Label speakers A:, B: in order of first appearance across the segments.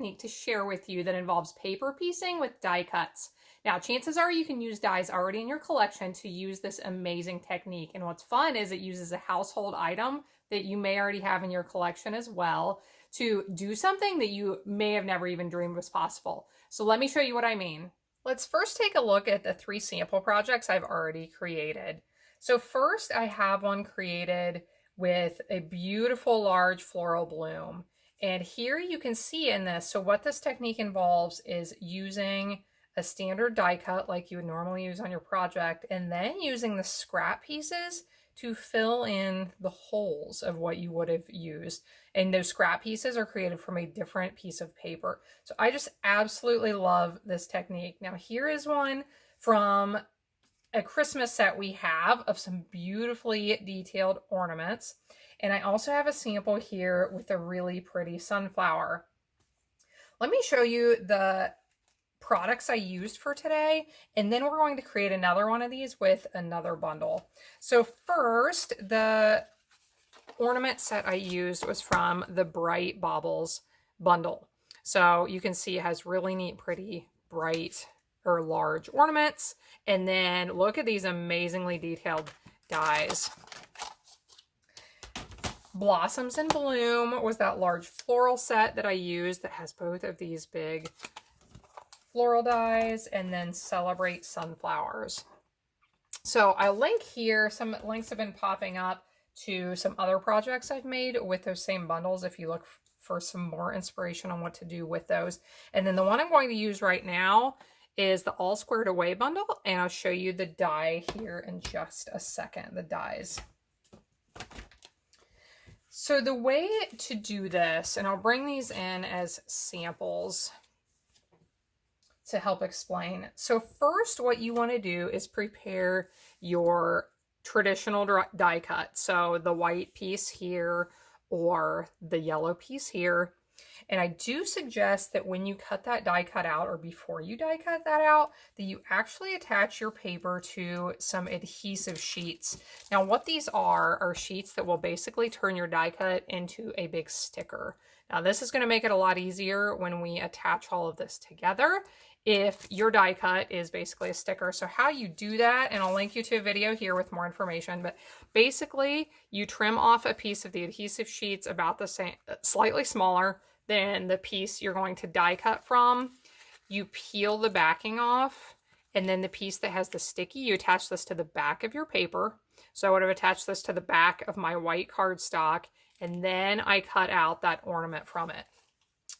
A: technique to share with you that involves paper piecing with die cuts. Now, chances are you can use dies already in your collection to use this amazing technique. And what's fun is it uses a household item that you may already have in your collection as well to do something that you may have never even dreamed was possible. So let me show you what I mean. Let's first take a look at the 3 sample projects I've already created. So first I have one created with a beautiful large floral bloom. And here you can see in this, so what this technique involves is using a standard die cut like you would normally use on your project, and then using the scrap pieces to fill in the holes of what you would have used. And those scrap pieces are created from a different piece of paper. So I just absolutely love this technique. Now here is one from a Christmas set we have of some beautifully detailed ornaments. And I also have a sample here with a really pretty sunflower. Let me show you the products I used for today, and then we're going to create another one of these with another bundle. So first, the ornament set I used was from the Bright Baubles bundle. So you can see it has really neat, pretty, bright or large ornaments. And then look at these amazingly detailed dies. Blossoms in Bloom was that large floral set that I used that has both of these big floral dies, and then Celebrate Sunflowers. So I link here, some links have been popping up to some other projects I've made with those same bundles if you look for some more inspiration on what to do with those. And then the one I'm going to use right now is the All Squared Away bundle, and I'll show you the die here in just a second, the dies. So the way to do this, and I'll bring these in as samples to help explain. So first, what you want to do is prepare your traditional die cut. So the white piece here or the yellow piece here. And I do suggest that when you cut that die cut out, or before you die cut that out, that you actually attach your paper to some adhesive sheets. Now what these are sheets that will basically turn your die cut into a big sticker. Now this is going to make it a lot easier when we attach all of this together if your die cut is basically a sticker. So how you do that, and I'll link you to a video here with more information, but basically you trim off a piece of the adhesive sheets about the same, slightly smaller than the piece you're going to die cut from. You peel the backing off, and then the piece that has the sticky, you attach this to the back of your paper. So I would have attached this to the back of my white cardstock, and then I cut out that ornament from it.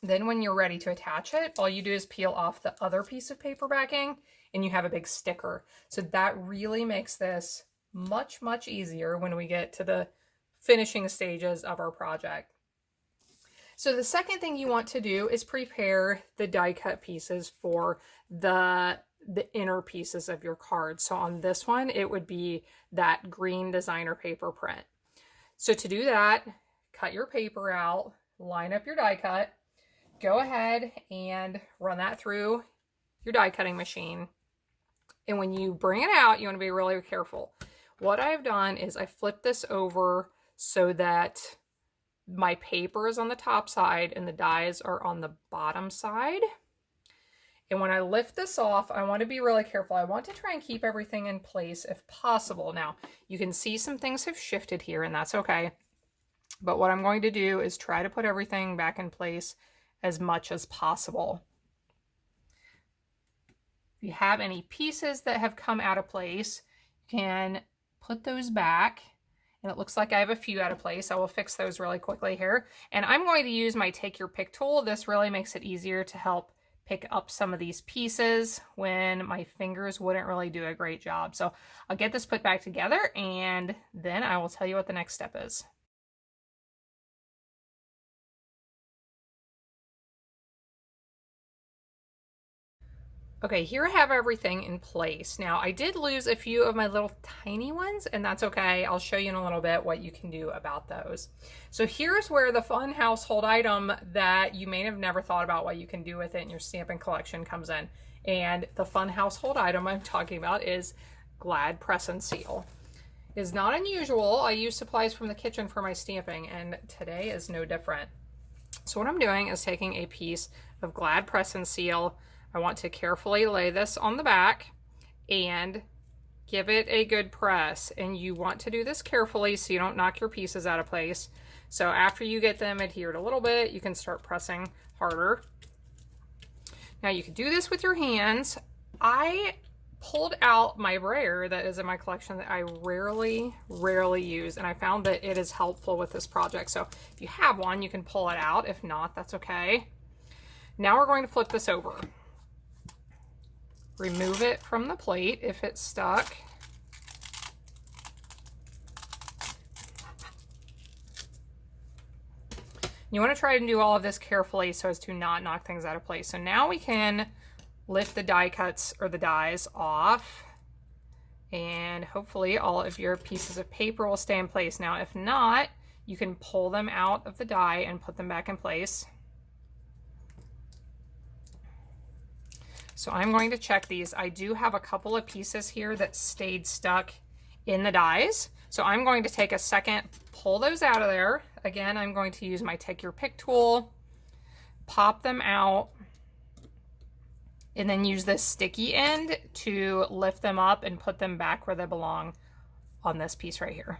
A: Then when you're ready to attach it, all you do is peel off the other piece of paper backing and you have a big sticker. So that really makes this much, much easier when we get to the finishing stages of our project. So the second thing you want to do is prepare the die cut pieces for the inner pieces of your card. So on this one, it would be that green designer paper print. So to do that, cut your paper out, line up your die cut, go ahead and run that through your die cutting machine. And when you bring it out, you want to be really careful. What I've done is I flipped this over so that my paper is on the top side and the dies are on the bottom side. And when I lift this off, I want to be really careful. I want to try and keep everything in place if possible. Now, you can see some things have shifted here, and that's okay. But what I'm going to do is try to put everything back in place as much as possible. If you have any pieces that have come out of place, you can put those back. And it looks like I have a few out of place. I will fix those really quickly here. And I'm going to use my Take Your Pick tool. This really makes it easier to help pick up some of these pieces when my fingers wouldn't really do a great job. So I'll get this put back together, and then I will tell you what the next step is. Okay, here I have everything in place. Now, I did lose a few of my little tiny ones, and that's okay. I'll show you in a little bit what you can do about those. So here's where the fun household item that you may have never thought about what you can do with it in your stamping collection comes in. And the fun household item I'm talking about is Glad Press and Seal. It is not unusual. I use supplies from the kitchen for my stamping, and today is no different. So what I'm doing is taking a piece of Glad Press and Seal. I want to carefully lay this on the back and give it a good press. And you want to do this carefully so you don't knock your pieces out of place. So after you get them adhered a little bit, you can start pressing harder. Now you can do this with your hands. I pulled out my brayer that is in my collection that I rarely use, and I found that it is helpful with this project. So if you have one, you can pull it out. If not, that's okay. Now we're going to flip this over. Remove it from the plate if it's stuck. You want to try and do all of this carefully so as to not knock things out of place. So now we can lift the die cuts or the dies off, and hopefully all of your pieces of paper will stay in place. Now, if not, you can pull them out of the die and put them back in place. So I'm going to check these. I do have a couple of pieces here that stayed stuck in the dies. So I'm going to take a second, pull those out of there. Again, I'm going to use my Take Your Pick tool, pop them out, and then use this sticky end to lift them up and put them back where they belong on this piece right here.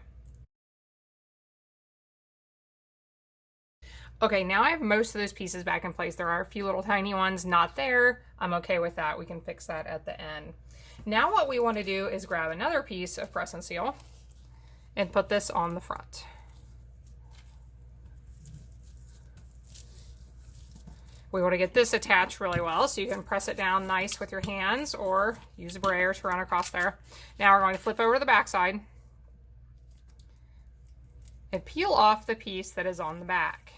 A: Okay, now I have most of those pieces back in place. There are a few little tiny ones not there. I'm okay with that. We can fix that at the end. Now what we want to do is grab another piece of press and seal and put this on the front. We want to get this attached really well, so you can press it down nice with your hands or use a brayer to run across there. Now we're going to flip over to the back side and peel off the piece that is on the back.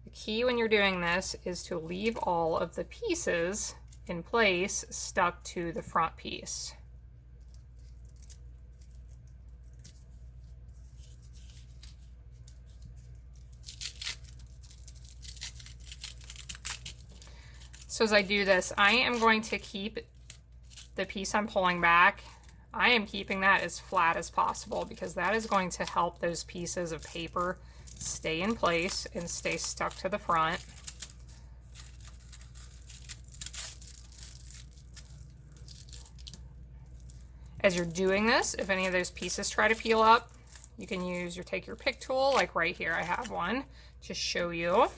A: The key when you're doing this is to leave all of the pieces in place stuck to the front piece. So as I do this, I am going to keep the piece I'm pulling back, I am keeping that as flat as possible because that is going to help those pieces of paper stay in place and stay stuck to the front. As you're doing this, if any of those pieces try to peel up, you can use your Take Your Pick tool, like right here I have one, to show you.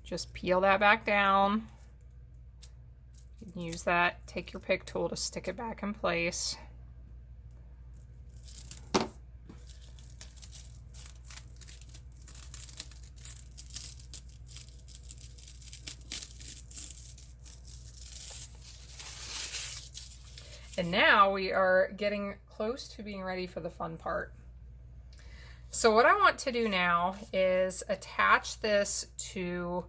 A: Just peel that back down. You can use that Take Your Pick tool to stick it back in place. And now we are getting close to being ready for the fun part. So what I want to do now is attach this to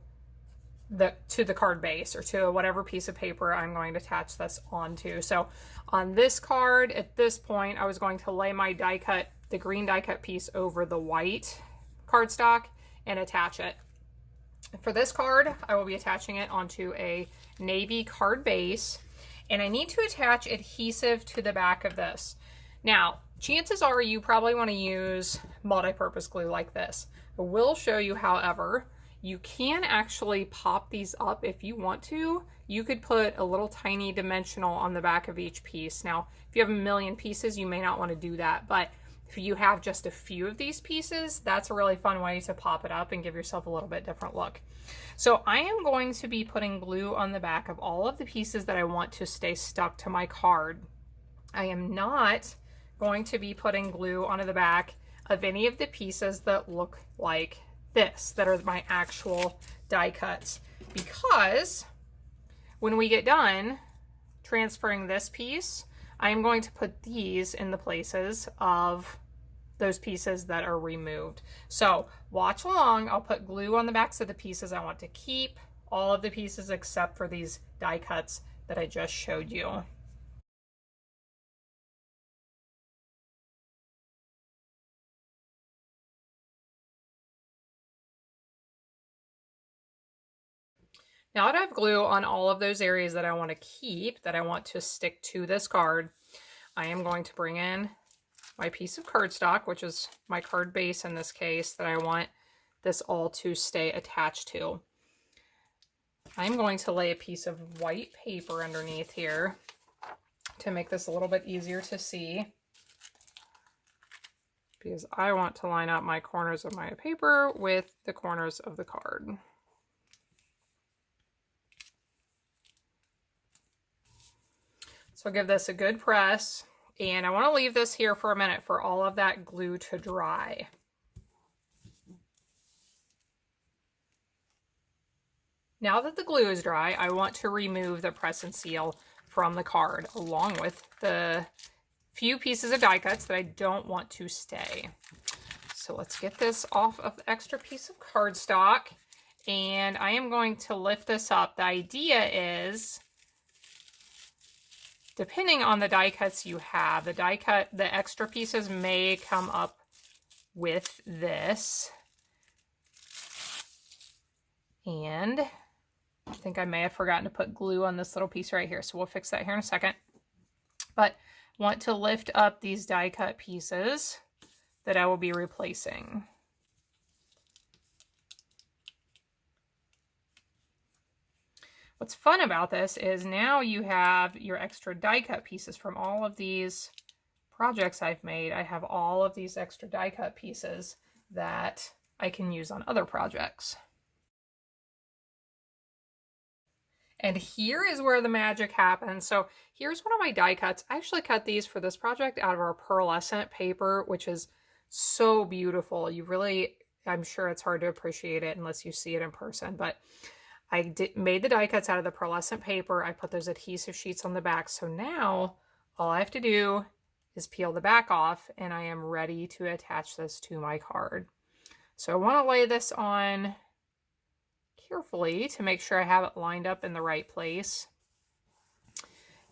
A: the card base or to whatever piece of paper I'm going to attach this onto. So on this card, at this point, I was going to lay my die cut, the green die cut piece over the white cardstock and attach it. For this card, I will be attaching it onto a navy card base, and I need to attach adhesive to the back of this. Now, chances are you probably want to use multi-purpose glue like this. I will show you, however, you can actually pop these up if you want to. You could put a little tiny dimensional on the back of each piece. Now, if you have a million pieces, you may not want to do that, but if you have just a few of these pieces, that's a really fun way to pop it up and give yourself a little bit different look. So I am going to be putting glue on the back of all of the pieces that I want to stay stuck to my card. I am not going to be putting glue onto the back of any of the pieces that look like this, that are my actual die cuts, because when we get done transferring this piece, I am going to put these in the places of those pieces that are removed. So watch along. I'll put glue on the backs of the pieces I want to keep, all of the pieces except for these die cuts that I just showed you. Now that I have glue on all of those areas that I want to keep, that I want to stick to this card, I am going to bring in my piece of cardstock, which is my card base in this case, that I want this all to stay attached to. I'm going to lay a piece of white paper underneath here to make this a little bit easier to see, because I want to line up my corners of my paper with the corners of the card. So I'll give this a good press, and I want to leave this here for a minute for all of that glue to dry. Now that the glue is dry, I want to remove the press and seal from the card, along with the few pieces of die cuts that I don't want to stay. So let's get this off of the extra piece of cardstock, and I am going to lift this up. The idea is, depending on the die cuts you have, the extra pieces may come up with this. And I think I may have forgotten to put glue on this little piece right here, so we'll fix that here in a second. But want to lift up these die cut pieces that I will be replacing. What's fun about this is now you have your extra die cut pieces from all of these projects I've made. I have all of these extra die cut pieces that I can use on other projects. And here is where the magic happens. So here's one of my die cuts. I actually cut these for this project out of our pearlescent paper, which is so beautiful. I'm sure it's hard to appreciate it unless you see it in person, but I made the die cuts out of the pearlescent paper. I put those adhesive sheets on the back. So now all I have to do is peel the back off, and I am ready to attach this to my card. So I want to lay this on carefully to make sure I have it lined up in the right place.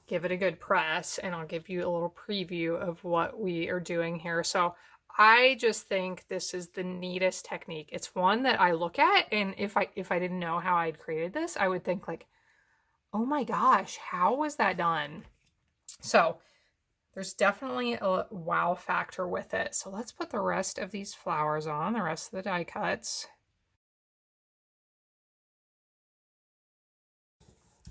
A: Give it a good press, and I'll give you a little preview of what we are doing here. So I just think this is the neatest technique. It's one that I look at, and if I didn't know how I'd created this, I would think like, oh my gosh, how was that done? So there's definitely a wow factor with it. So let's put the rest of these flowers on, the rest of the die cuts.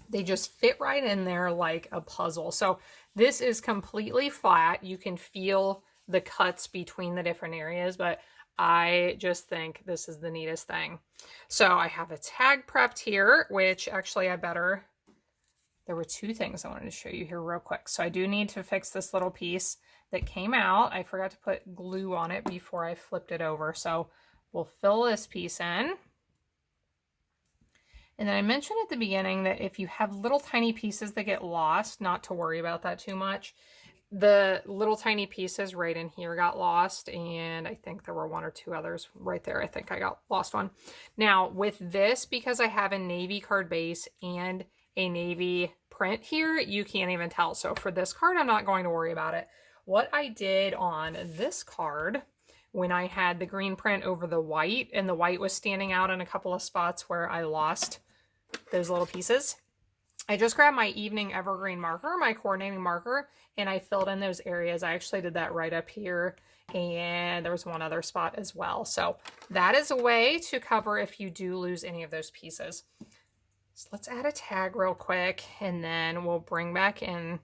A: They just fit right in there like a puzzle. So this is completely flat. You can feel the cuts between the different areas, but I just think this is the neatest thing. So I have a tag prepped here, which actually there were two things I wanted to show you here real quick. So I do need to fix this little piece that came out. I forgot to put glue on it before I flipped it over. So we'll fill this piece in. And then I mentioned at the beginning that if you have little tiny pieces that get lost, not to worry about that too much. The little tiny pieces right in here got lost, and I think there were one or two others right there. I think I got lost one. Now with this, because I have a navy card base and a navy print here, you can't even tell. So for this card, I'm not going to worry about it. What I did on this card, when I had the green print over the white, and the white was standing out in a couple of spots where I lost those little pieces, I just grabbed my evening evergreen marker, my coordinating marker, and I filled in those areas. I actually did that right up here, and there was one other spot as well. So that is a way to cover if you do lose any of those pieces. So let's add a tag real quick, and then we'll bring back in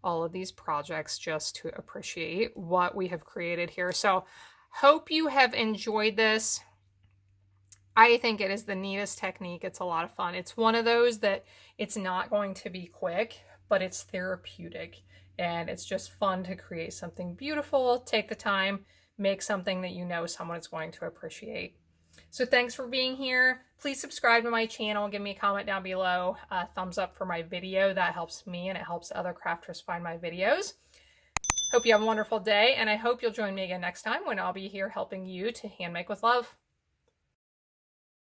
A: all of these projects just to appreciate what we have created here. So hope you have enjoyed this. I think it is the neatest technique. It's a lot of fun. It's one of those that it's not going to be quick, but it's therapeutic, and it's just fun to create something beautiful, take the time, make something that you know someone is going to appreciate. So thanks for being here. Please subscribe to my channel. Give me a comment down below. Thumbs up for my video. That helps me, and it helps other crafters find my videos. Hope you have a wonderful day, and I hope you'll join me again next time when I'll be here helping you to hand make with love.